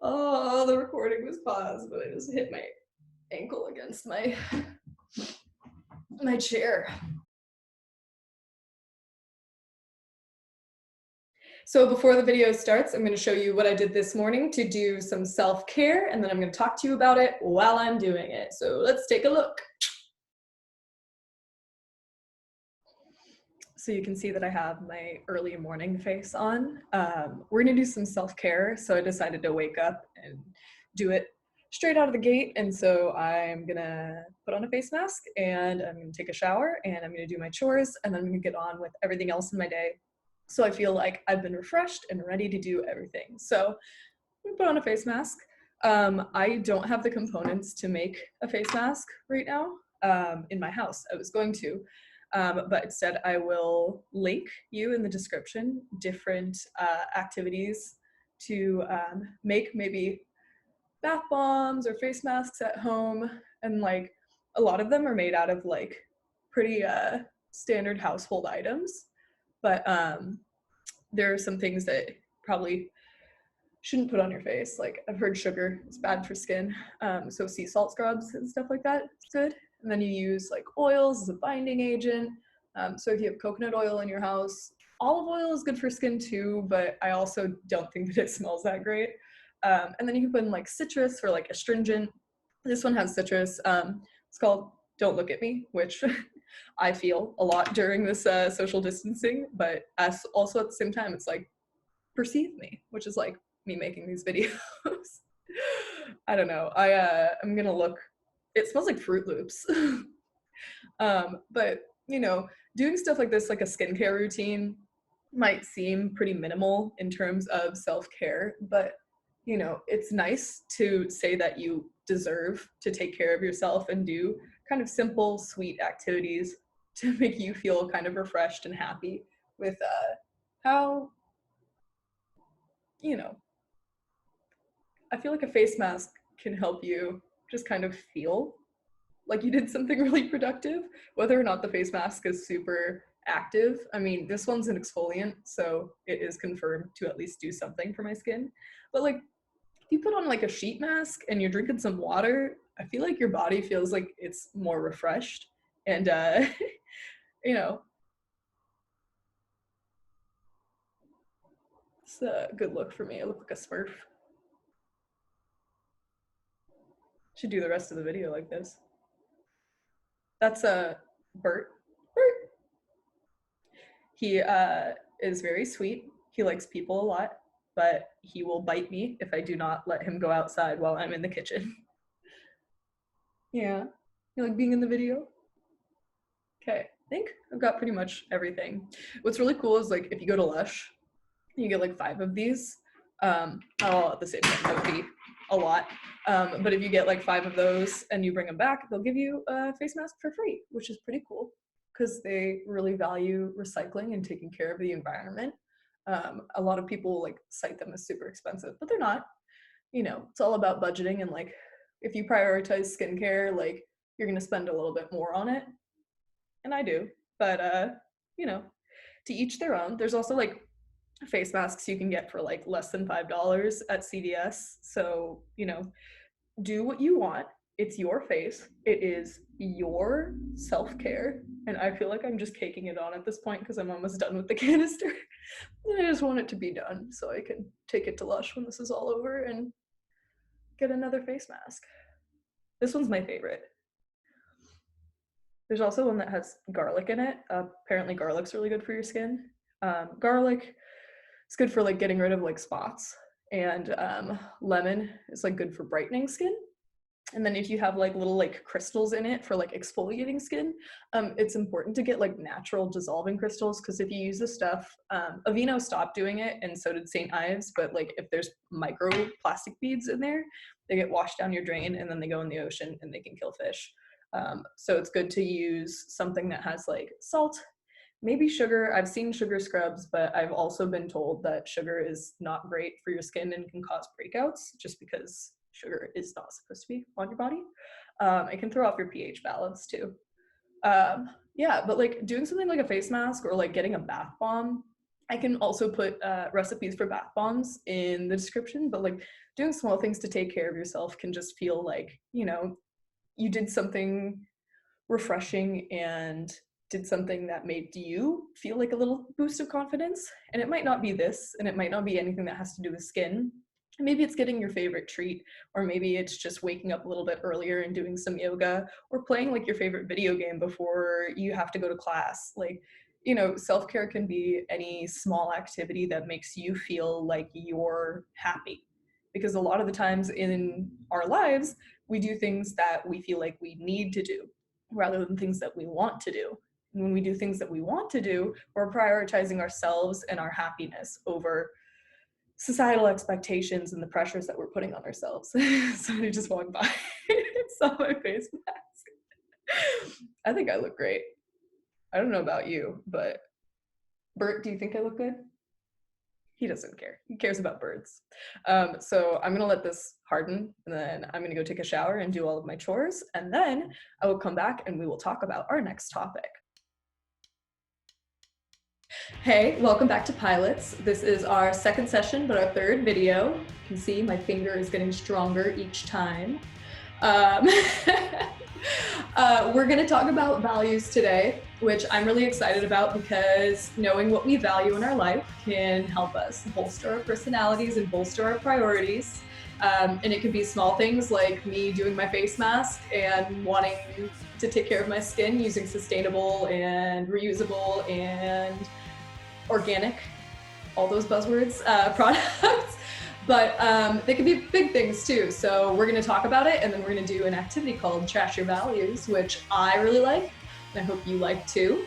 Oh, the recording was paused, but I just hit my ankle against my chair. So before the video starts, I'm going to show you what I did this morning to do some self-care, and then I'm going to talk to you about it while I'm doing it. So let's take a look. So you can see that I have my early morning face on. We're going to do some self-care, so I decided to wake up and do it straight out of the gate. And so I'm gonna put on a face mask and I'm gonna take a shower and I'm gonna do my chores and then I'm gonna get on with everything else in my day. So I feel like I've been refreshed and ready to do everything. So I'm gonna put on a face mask. I don't have the components to make a face mask right now in my house. I was going to, but instead I will link you in the description different activities to make maybe bath bombs or face masks at home, and like a lot of them are made out of like pretty standard household items, but there are some things that probably shouldn't put on your face. Like I've heard sugar is bad for skin, so sea salt scrubs and stuff like that is good. And then you use like oils as a binding agent. So if you have coconut oil in your house, olive oil is good for skin too, but I also don't think that it smells that great. And then you can put in like citrus for like astringent. This one has citrus. It's called Don't Look at Me, which I feel a lot during this social distancing, but as also at the same time, it's like perceive me, which is like me making these videos. I don't know. I'm gonna look. It smells like Fruit Loops. But you know, doing stuff like this, like a skincare routine, might seem pretty minimal in terms of self-care, but you know, it's nice to say that you deserve to take care of yourself and do kind of simple, sweet activities to make you feel kind of refreshed and happy with how, you know, I feel like a face mask can help you just kind of feel like you did something really productive, whether or not the face mask is super active. I mean, this one's an exfoliant, so it is confirmed to at least do something for my skin. But like, if you put on like a sheet mask and you're drinking some water, I feel like your body feels like it's more refreshed. And, you know, it's a good look for me. I look like a smurf. Should do the rest of the video like this. That's Bert. Bert. He is very sweet. He likes people a lot, but he will bite me if I do not let him go outside while I'm in the kitchen. Yeah. You like being in the video? Okay. I think I've got pretty much everything. What's really cool is like if you go to Lush, you get like 5 of these. Not all at the same time, that would be a lot. But if you get like 5 of those and you bring them back, they'll give you a face mask for free, which is pretty cool because they really value recycling and taking care of the environment. A lot of people like cite them as super expensive, but they're not. You know, it's all about budgeting, and like if you prioritize skincare, like you're gonna spend a little bit more on it, and I do. But you know, to each their own. There's also like face masks you can get for like less than $5 at CVS. So, you know, do what you want. It's your face. It is your self-care. And I feel like I'm just caking it on at this point because I'm almost done with the canister. And I just want it to be done so I can take it to Lush when this is all over and get another face mask. This one's my favorite. There's also one that has garlic in it. Apparently garlic's really good for your skin. Garlic is good for like getting rid of like spots, and lemon is like good for brightening skin. And then if you have like little like crystals in it for like exfoliating skin, it's important to get like natural dissolving crystals, because if you use this stuff, Aveeno stopped doing it and so did St. Ives, but like if there's micro plastic beads in there, they get washed down your drain and then they go in the ocean and they can kill fish. So it's good to use something that has like salt, maybe sugar. I've seen sugar scrubs, but I've also been told that sugar is not great for your skin and can cause breakouts just because sugar is not supposed to be on your body. It can throw off your pH balance too. Yeah, but like doing something like a face mask or like getting a bath bomb, I can also put recipes for bath bombs in the description, but like doing small things to take care of yourself can just feel like, you did something refreshing and did something that made you feel like a little boost of confidence. And it might not be this, and it might not be anything that has to do with skin. Maybe it's getting your favorite treat, or maybe it's just waking up a little bit earlier and doing some yoga, or playing like your favorite video game before you have to go to class. Like, self-care can be any small activity that makes you feel like you're happy. Because a lot of the times in our lives, we do things that we feel like we need to do rather than things that we want to do. And when we do things that we want to do, we're prioritizing ourselves and our happiness over societal expectations and the pressures that we're putting on ourselves. Somebody just walked by and saw my face mask. I think I look great. I don't know about you, but Bert, do you think I look good? He doesn't care. He cares about birds. So I'm gonna let this harden, and then I'm gonna go take a shower and do all of my chores, and then I will come back and we will talk about our next topic. Hey, welcome back to Pilots. This is our second session, but our third video. You can see my finger is getting stronger each time. We're going to talk about values today, which I'm really excited about because knowing what we value in our life can help us bolster our personalities and bolster our priorities. And it could be small things like me doing my face mask and wanting to take care of my skin using sustainable and reusable and organic, all those buzzwords, products. But they could be big things too. So we're gonna talk about it, and then we're gonna do an activity called Trash Your Values, which I really like, and I hope you like too.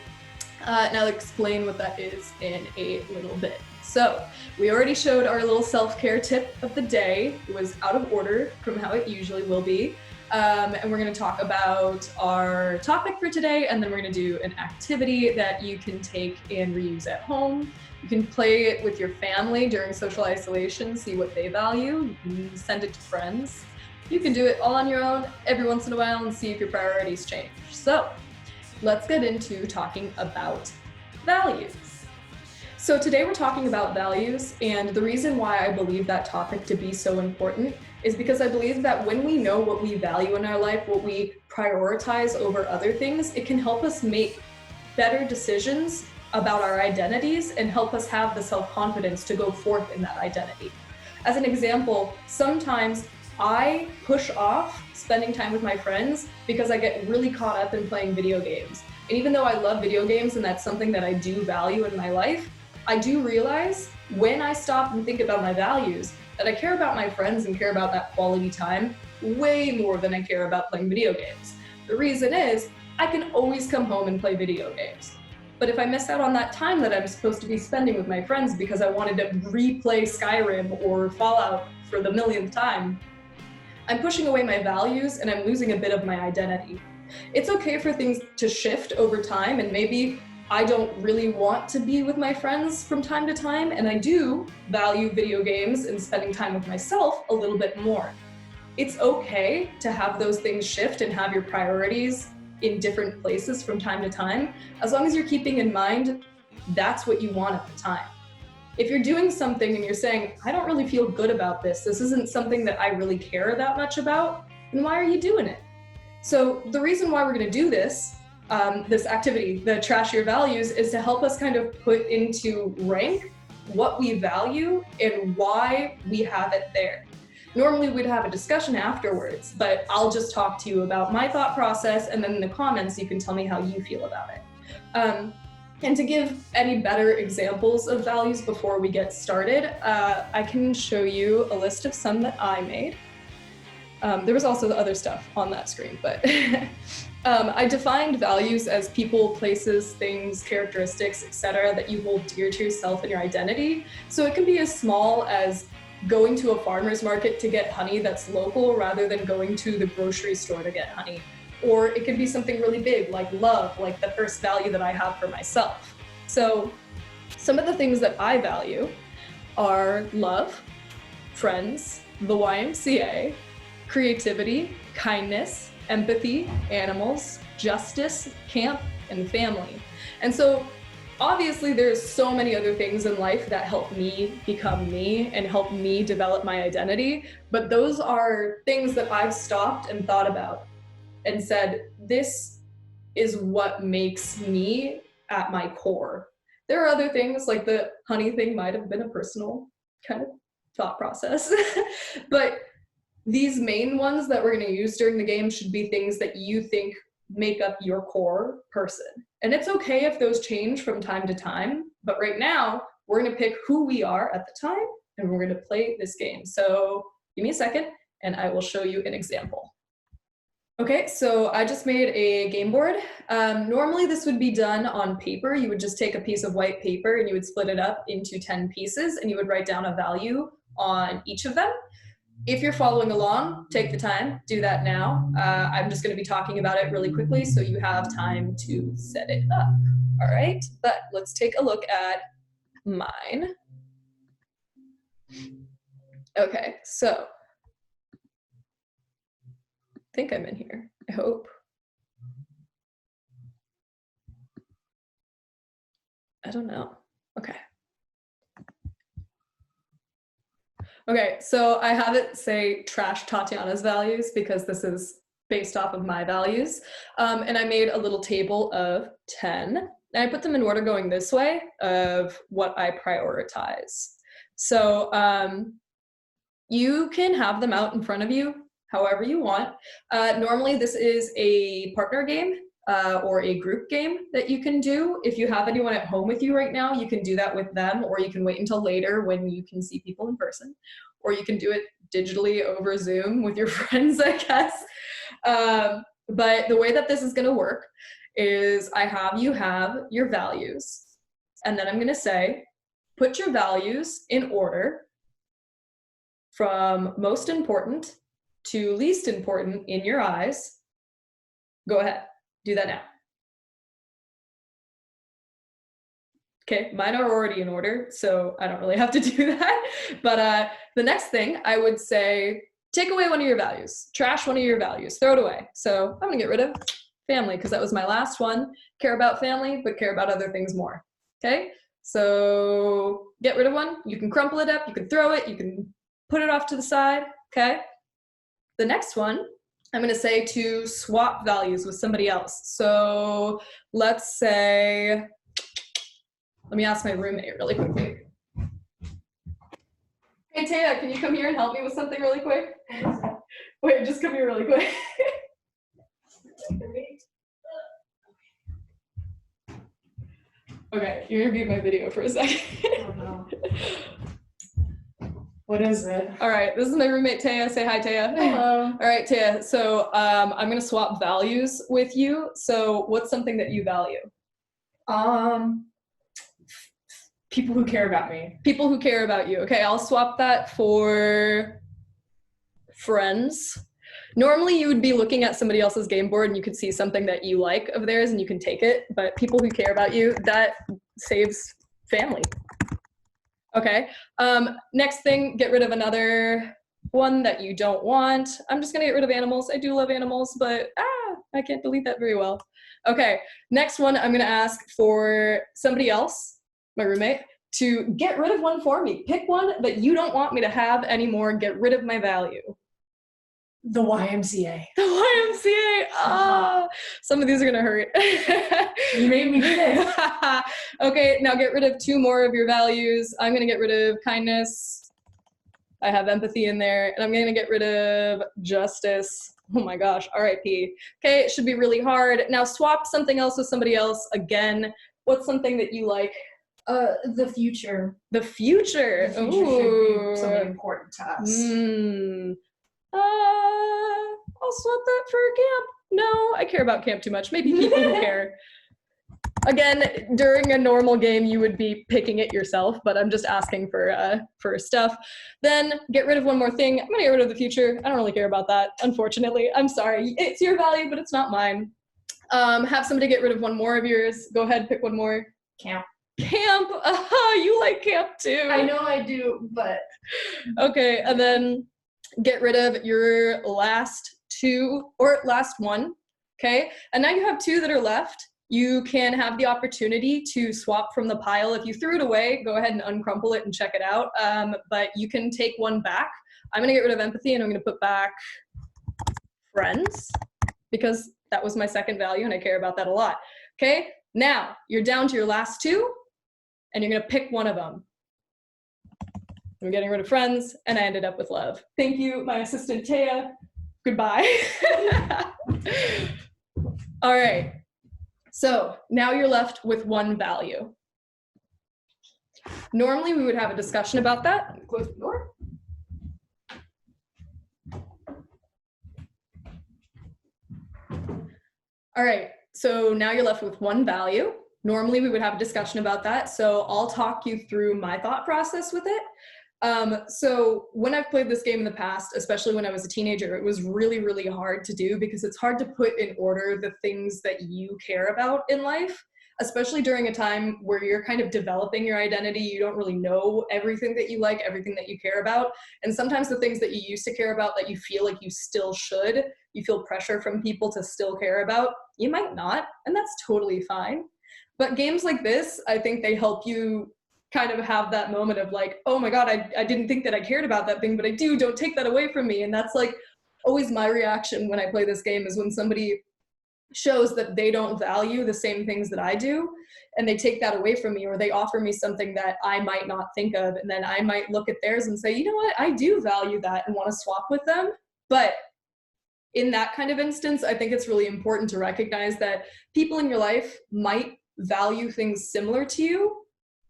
And I'll explain what that is in a little bit. So we already showed our little self-care tip of the day. It was out of order from how it usually will be. And we're gonna talk about our topic for today, and then we're gonna do an activity that you can take and reuse at home. You can play it with your family during social isolation, see what they value. You can send it to friends. You can do it all on your own every once in a while and see if your priorities change. So let's get into talking about values. So today we're talking about values, and the reason why I believe that topic to be so important is because I believe that when we know what we value in our life, what we prioritize over other things, it can help us make better decisions about our identities and help us have the self-confidence to go forth in that identity. As an example, sometimes I push off spending time with my friends because I get really caught up in playing video games. And even though I love video games and that's something that I do value in my life, I do realize when I stop and think about my values that I care about my friends and care about that quality time way more than I care about playing video games. The reason is I can always come home and play video games. But if I miss out on that time that I'm supposed to be spending with my friends because I wanted to replay Skyrim or Fallout for the millionth time, I'm pushing away my values and I'm losing a bit of my identity. It's okay for things to shift over time, and maybe I don't really want to be with my friends from time to time, and I do value video games and spending time with myself a little bit more. It's okay to have those things shift and have your priorities in different places from time to time, as long as you're keeping in mind that's what you want at the time. If you're doing something and you're saying, I don't really feel good about this isn't something that I really care that much about, then why are you doing it? So the reason why we're gonna do this activity, the Trash Your Values, is to help us kind of put into rank what we value and why we have it there. Normally we'd have a discussion afterwards, but I'll just talk to you about my thought process, and then in the comments you can tell me how you feel about it. And to give any better examples of values before we get started, I can show you a list of some that I made. There was also the other stuff on that screen, but I defined values as people, places, things, characteristics, etc. that you hold dear to yourself and your identity. So it can be as small as going to a farmer's market to get honey that's local rather than going to the grocery store to get honey. Or it could be something really big like love, like the first value that I have for myself. So some of the things that I value are love, friends, the YMCA, creativity, kindness, empathy, animals, justice, camp, and family. And so obviously there's so many other things in life that help me become me and help me develop my identity, but those are things that I've stopped and thought about and said, this is what makes me at my core. There are other things, like the honey thing might have been a personal kind of thought process, but these main ones that we're going to use during the game should be things that you think make up your core person. And it's okay if those change from time to time, but right now we're going to pick who we are at the time and we're going to play this game. So give me a second and I will show you an example. Okay, so I just made a game board. Normally this would be done on paper. You would just take a piece of white paper and you would split it up into 10 pieces and you would write down a value on each of them. If you're following along, take the time, do that now. I'm just gonna be talking about it really quickly so you have time to set it up. All right, but let's take a look at mine. Okay, so I think I'm in here, I hope. I don't know, okay. Okay, so I have it say trash Tatiana's values because this is based off of my values. And I made a little table of 10. And I put them in order going this way of what I prioritize. So you can have them out in front of you however you want. Normally this is a partner game or a group game that you can do. If you have anyone at home with you right now, you can do that with them, or you can wait until later when you can see people in person, or you can do it digitally over Zoom with your friends, I guess. But the way that this is gonna work is you have your values, and then I'm gonna say, put your values in order from most important to least important in your eyes. Go ahead. Do that now. Okay, mine are already in order, so I don't really have to do that. But the next thing I would say, take away one of your values, trash one of your values, throw it away. So I'm gonna get rid of family because that was my last one. Care about family, but care about other things more. Okay, so get rid of one. You can crumple it up, you can throw it, you can put it off to the side, okay? The next one, I'm gonna say to swap values with somebody else. So let's say, let me ask my roommate really quickly. Hey Taya, can you come here and help me with something really quick? Wait, just come here really quick. Okay, you're gonna be in my video for a second. Oh, no. What is it? All right, this is my roommate Taya. Say hi, Taya. Hello. All right, Taya. So I'm gonna swap values with you. So what's something that you value? People who care about me. People who care about you. Okay, I'll swap that for friends. Normally you would be looking at somebody else's game board and you could see something that you like of theirs and you can take it, but people who care about you, that saves family. Okay, next thing, get rid of another one that you don't want. I'm just gonna get rid of animals. I do love animals, but I can't delete that very well. Okay, next one, I'm gonna ask for somebody else, my roommate, to get rid of one for me. Pick one that you don't want me to have anymore. Get rid of my value. The YMCA. The YMCA. Oh, some of these are gonna hurt. You made me think. Okay, now get rid of two more of your values. I'm gonna get rid of kindness. I have empathy in there, and I'm gonna get rid of justice. Oh my gosh, RIP. Okay, it should be really hard. Now swap something else with somebody else again. What's something that you like? The future. The future. The future should be something important to us. I'll swap that for camp. No, I care about camp too much. Maybe people who care. Again, during a normal game, you would be picking it yourself, but I'm just asking for stuff. Then get rid of one more thing. I'm gonna get rid of the future. I don't really care about that, unfortunately. I'm sorry. It's your value, but it's not mine. Have somebody get rid of one more of yours. Go ahead, pick one more. Camp. Camp. You like camp too. I know I do, but. Okay, and then get rid of your last two, or last one, okay? And now you have two that are left. You can have the opportunity to swap from the pile. If you threw it away, go ahead and uncrumple it and check it out. But you can take one back. I'm gonna get rid of empathy and I'm gonna put back friends, because that was my second value and I care about that a lot. Okay, now you're down to your last two and you're gonna pick one of them. I'm getting rid of friends and I ended up with love. Thank you, my assistant Taya. Goodbye. All right, so now you're left with one value. Normally we would have a discussion about that. Close the door. All right, so now you're left with one value. Normally we would have a discussion about that, so I'll talk you through my thought process with it. So when I've played this game in the past, especially when I was a teenager, it was really, really hard to do because it's hard to put in order the things that you care about in life, especially during a time where you're kind of developing your identity. You don't really know everything that you like, everything that you care about. And sometimes the things that you used to care about that you feel like you still should, you feel pressure from people to still care about, you might not, and that's totally fine. But games like this, I think they help you kind of have that moment of like, oh my God, I didn't think that I cared about that thing, but I do, don't take that away from me. And that's like always my reaction when I play this game, is when somebody shows that they don't value the same things that I do and they take that away from me, or they offer me something that I might not think of, and then I might look at theirs and say, you know what, I do value that and want to swap with them. But in that kind of instance, I think it's really important to recognize that people in your life might value things similar to you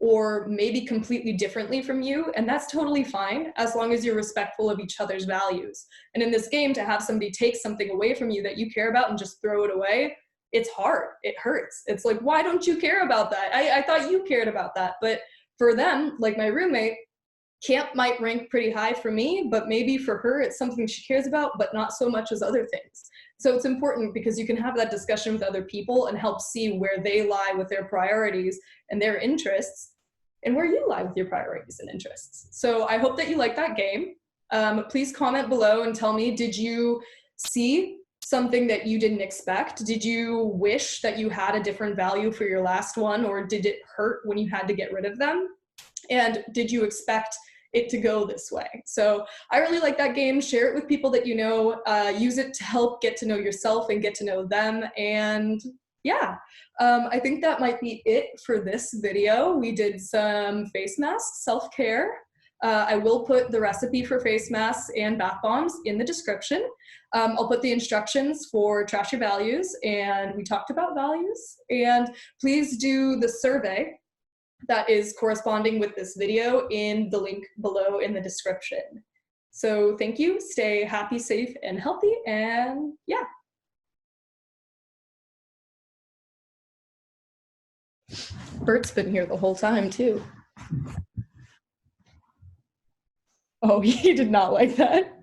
or maybe completely differently from you, and that's totally fine as long as you're respectful of each other's values. And in this game, to have somebody take something away from you that you care about and just throw it away, it's hard, it hurts. It's like, why don't you care about that? I thought you cared about that. But for them, like my roommate, camp might rank pretty high for me, but maybe for her, it's something she cares about, but not so much as other things. So it's important because you can have that discussion with other people and help see where they lie with their priorities and their interests, and where you lie with your priorities and interests. So I hope that you like that game. Please comment below and tell me, did you see something that you didn't expect? Did you wish that you had a different value for your last one, or did it hurt when you had to get rid of them? And did you expect it to go this way? So I really like that game. Share it with people that you know. Use it to help get to know yourself and get to know them. And yeah, I think that might be it for this video. We did some face masks, self-care. I will put the recipe for face masks and bath bombs in the description. I'll put the instructions for Trash Your Values, and we talked about values. And please do the survey that is corresponding with this video in the link below in the description. So thank you, stay happy, safe, and healthy, and yeah. Bert's been here the whole time too. Oh, he did not like that.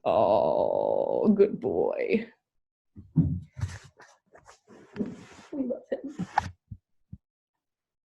Oh, good boy.